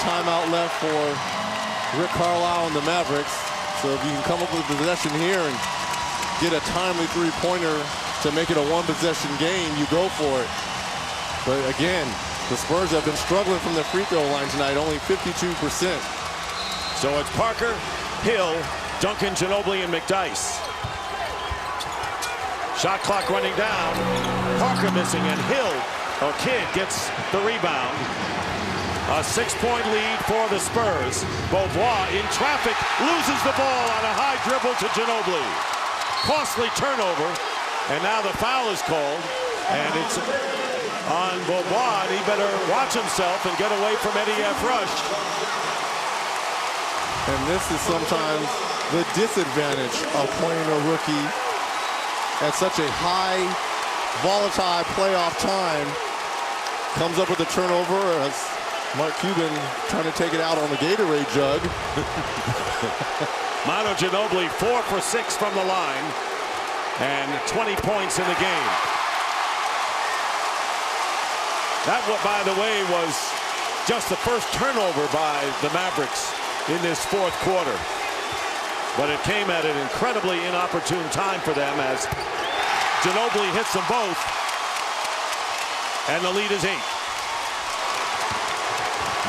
timeout left for Rick Carlisle and the Mavericks. So if you can come up with a possession here and get a timely three-pointer to make it a one-possession game, you go for it. But again, the Spurs have been struggling from the free throw line tonight, only 52%. So it's Parker, Hill, Duncan, Ginobili, and McDyess. Shot clock running down. Parker missing, and Hill, or Kidd, gets the rebound. A 6-point lead for the Spurs. Beaubois in traffic loses the ball on a high dribble to Ginobili. Costly turnover, and now the foul is called, and it's on Beaubois, and he better watch himself and get away from Eddie F. Rush. And this is sometimes the disadvantage of playing a rookie at such a high, volatile playoff time. Comes up with a turnover as Mark Cuban trying to take it out on the Gatorade jug. Manu Ginobili 4 for 6 from the line and 20 points in the game. That, by the way, was just the first turnover by the Mavericks in this fourth quarter. But it came at an incredibly inopportune time for them as Ginobili hits them both, and the lead is 8.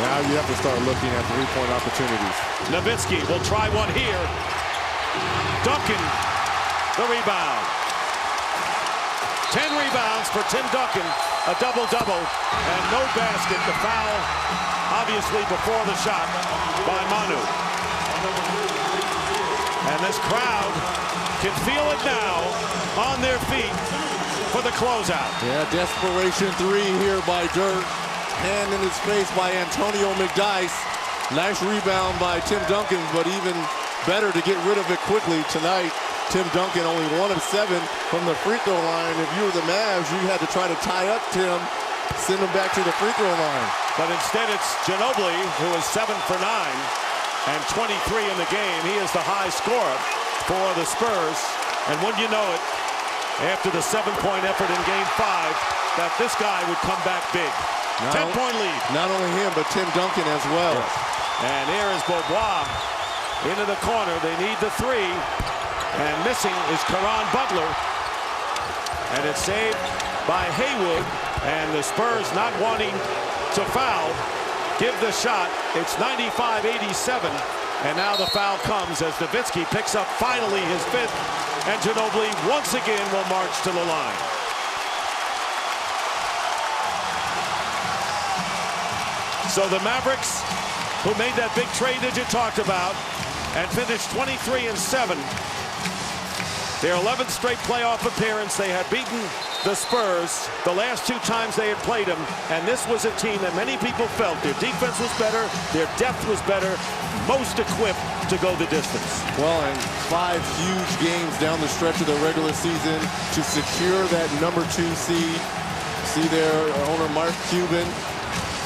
Now you have to start looking at three-point opportunities. Nowitzki will try one here. Duncan, the rebound. 10 rebounds for Tim Duncan, a double-double, and no basket. The foul, obviously, before the shot by Manu. And this crowd can feel it now on their feet for the closeout. Yeah, desperation three here by Dirk. Hand in his face by Antonio McDyess. Nice rebound by Tim Duncan, but even better to get rid of it quickly tonight. Tim Duncan only 1 of 7 from the free throw line. If you were the Mavs, you had to try to tie up Tim, send him back to the free throw line. But instead it's Ginobili, who is 7 for 9 and 23 in the game. He is the high scorer for the Spurs. And wouldn't you know it, after the 7-point effort in Game 5, that this guy would come back big. 10-point lead. Not only him, but Tim Duncan as well. Yes. And here is Beaubois into the corner. They need the 3. And missing is Caron Butler. And it's saved by Haywood. And the Spurs not wanting to foul, give the shot. It's 95-87. And now the foul comes as Nowitzki picks up finally his 5th. And Ginobili once again will march to the line. So the Mavericks, who made that big trade that you talked about and finished 23-7, their 11th straight playoff appearance. They had beaten the Spurs the last 2 times they had played them, and this was a team that many people felt their defense was better, their depth was better, most equipped to go the distance. Well, and 5 huge games down the stretch of the regular season to secure that number 2 seed. See their owner Mark Cuban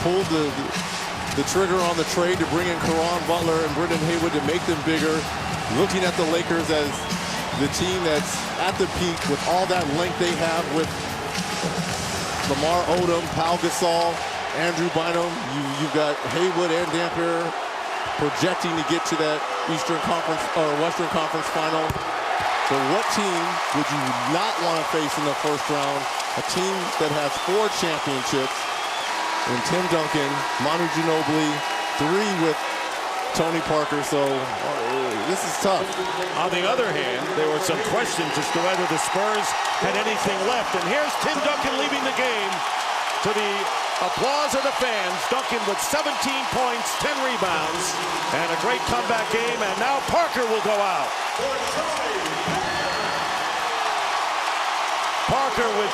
pulled the trigger on the trade to bring in Caron Butler and Brendan Haywood to make them bigger. Looking at the Lakers as the team that's at the peak with all that length they have with Lamar Odom, Pau Gasol, Andrew Bynum. You've got Haywood and Dampier projecting to get to that Eastern Conference or Western Conference final. But what team would you not want to face in the first round? A team that has 4 championships. And Tim Duncan, Manu Ginobili, 3 with Tony Parker, so this is tough. On the other hand, there were some questions as to whether the Spurs had anything left. And here's Tim Duncan leaving the game to the applause of the fans. Duncan with 17 points, 10 rebounds, and a great comeback game. And now Parker will go out. Parker with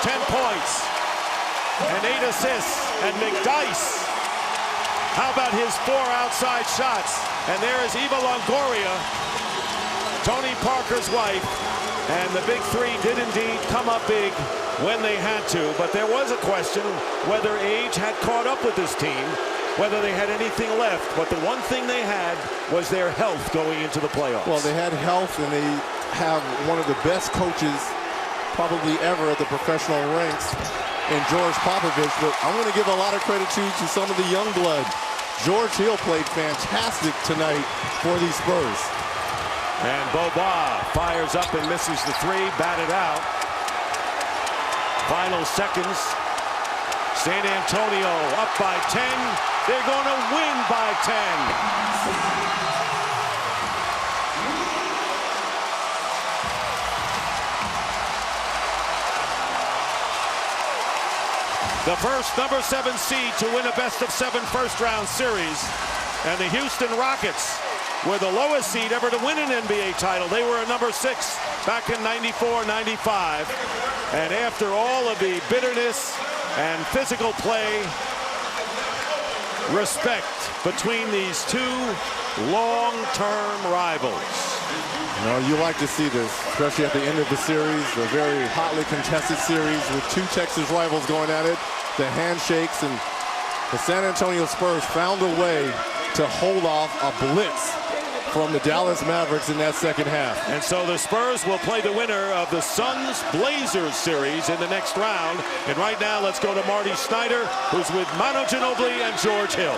10 points and 8 assists, and McDyess, how about his 4 outside shots? And there is Eva Longoria, Tony Parker's wife, and the big 3 did indeed come up big when they had to, but there was a question whether age had caught up with this team, whether they had anything left, but the one thing they had was their health going into the playoffs. Well, they had health, and they have one of the best coaches probably ever at the professional ranks in George Popovich, but I'm going to give a lot of credit to some of the young blood. George Hill played fantastic tonight for these Spurs. And Boba fires up and misses the three, batted out. Final seconds. San Antonio up by 10. They're going to win by 10. The first number 7 seed to win a best-of-7 first-round series. And the Houston Rockets were the lowest seed ever to win an NBA title. They were a number 6 back in '94-95. And after all of the bitterness and physical play, respect between these two long-term rivals. You know, you like to see this, especially at the end of the series, a very hotly contested series with two Texas rivals going at it, the handshakes, and the San Antonio Spurs found a way to hold off a blitz from the Dallas Mavericks in that second half. And so the Spurs will play the winner of the Suns-Blazers series in the next round. And right now, let's go to Marty Snyder, who's with Manu Ginobili and George Hill.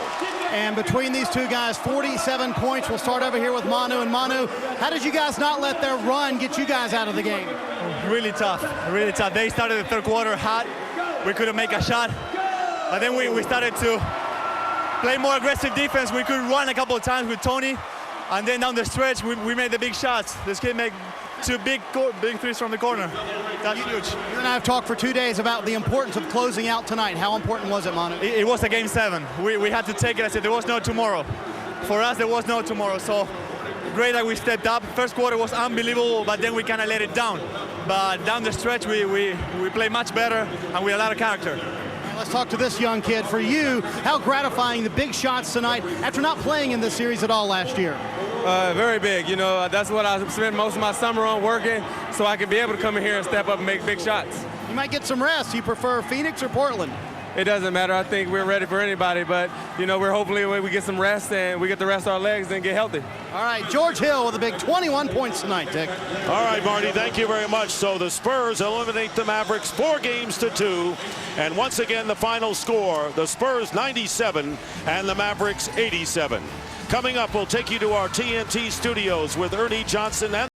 And between these two guys, 47 points. We'll start over here with Manu. And Manu, how did you guys not let their run get you guys out of the game? Really tough, really tough. They started the third quarter hot. We couldn't make a shot. But then we started to play more aggressive defense. We could run a couple of times with Tony. And then down the stretch, we made the big shots. This kid made two big threes from the corner. That's huge. You and I have talked for 2 days about the importance of closing out tonight. How important was it, Manu? It was a game 7. We had to take it. I said there was no tomorrow. For us, there was no tomorrow. So great that we stepped up. First quarter was unbelievable, but then we kind of let it down. But down the stretch, we played much better, and we had a lot of character. Let's talk to this young kid. For you, how gratifying the big shots tonight after not playing in this series at all last year? Very big. You know, that's what I spent most of my summer on, working, so I can be able to come in here and step up and make big shots. You might get some rest. You prefer Phoenix or Portland? It doesn't matter. I think we're ready for anybody, but, you know, hopefully we get some rest and we get to rest our legs and get healthy. All right, George Hill with a big 21 points tonight, Dick. All right, Marty, thank you very much. So the Spurs eliminate the Mavericks 4-2. And once again, the final score, the Spurs 97 and the Mavericks 87. Coming up, we'll take you to our TNT studios with Ernie Johnson and